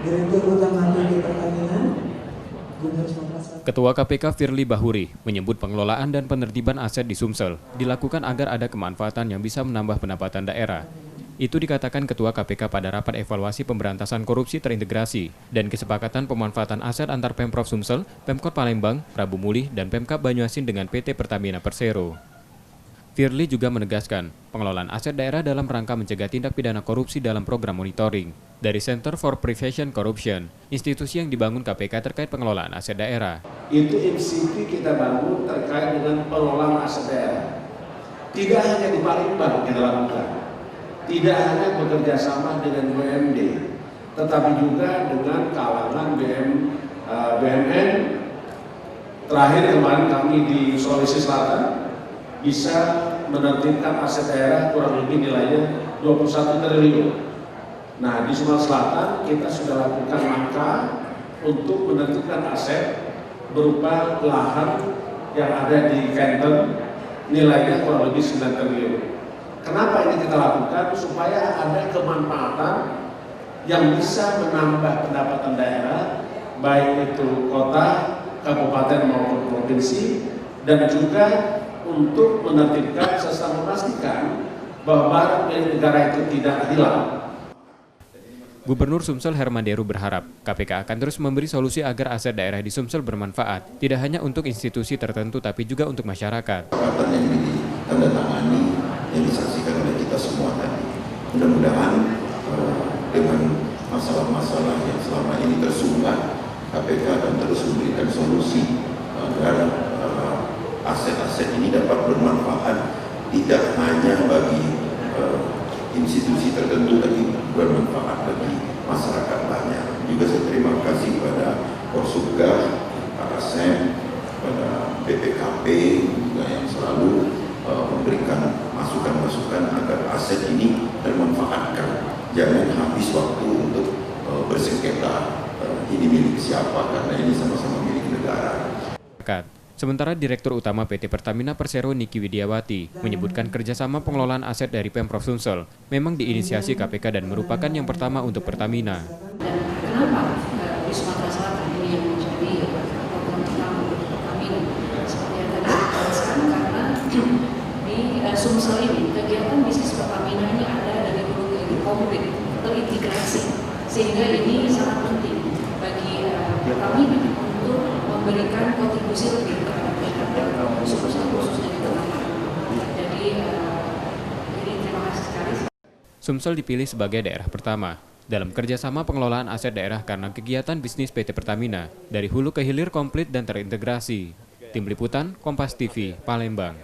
Direktur Utama PT Pertamina, Ketua KPK Firly Bahuri menyebut pengelolaan dan penertiban aset di Sumsel dilakukan agar ada kemanfaatan yang bisa menambah pendapatan daerah. Itu dikatakan Ketua KPK pada rapat evaluasi pemberantasan korupsi terintegrasi dan kesepakatan pemanfaatan aset antar Pemprov Sumsel, Pemkot Palembang, Prabu Mulih, dan Pemkab Banyuasin dengan PT Pertamina Persero. Firly juga menegaskan pengelolaan aset daerah dalam rangka mencegah tindak pidana korupsi dalam program monitoring dari Center for Prevention Corruption, institusi yang dibangun KPK terkait pengelolaan aset daerah. Itu MCP kita bangun terkait dengan pengelolaan aset daerah. Tidak hanya di Palembang kita lakukan, tidak hanya bekerja sama dengan BUMD, tetapi juga dengan kalangan BUMN. Terakhir kemarin kami di Sulawesi Selatan bisa menertibkan aset daerah kurang lebih nilainya 21 triliun. Nah, di Sumatera Selatan kita sudah lakukan langkah untuk menertibkan aset berupa lahan yang ada di Kenten nilainya kurang lebih 9 triliun. Kenapa ini kita lakukan? Supaya ada kemanfaatan yang bisa menambah pendapatan daerah, baik itu kota, kabupaten maupun provinsi, dan juga untuk menertibkan serta memastikan bahwa barang milik negara itu tidak hilang. Gubernur Sumsel Herman Deru berharap KPK akan terus memberi solusi agar aset daerah di Sumsel bermanfaat, tidak hanya untuk institusi tertentu tapi juga untuk masyarakat. Kesepakatan yang ditandatangani, yang disaksikan oleh kita semua tadi. Mudah-mudahan dengan masalah-masalah yang selama ini tersunggah, KPK akan terus memberikan solusi agar aset-aset ini dapat bermanfaat tidak hanya bagi institusi tertentu, tapi bermanfaat bagi masyarakat banyak. Juga saya terima kasih kepada Korsubga, Pak Asem, kepada BPKP juga yang selalu memberikan masukan-masukan agar aset ini termanfaatkan. Jangan habis waktu untuk bersengketa ini milik siapa, karena ini sama-sama milik negara. Sementara Direktur Utama PT Pertamina Persero Niki Widiawati menyebutkan kerjasama pengelolaan aset dari Pemprov Sumsel memang diinisiasi KPK dan merupakan yang pertama untuk Pertamina. Dan kenapa di Sumatera Selatan ini yang menjadi program pertama untuk Pertamina? Seperti yang tadi saya jelaskan, karena di Sumsel ini kegiatan bisnis Pertamina ini ada dari hulu ke hilir komplit, terintegrasi, sehingga ini sangat penting bagi Pertamina untuk memberikan kontribusi lebih khususnya di Pertamina. Jadi ini terima kasih sekali. Sumsel dipilih sebagai daerah pertama dalam kerjasama pengelolaan aset daerah karena kegiatan bisnis PT Pertamina dari hulu ke hilir komplit dan terintegrasi. Tim Liputan Kompas TV, Palembang.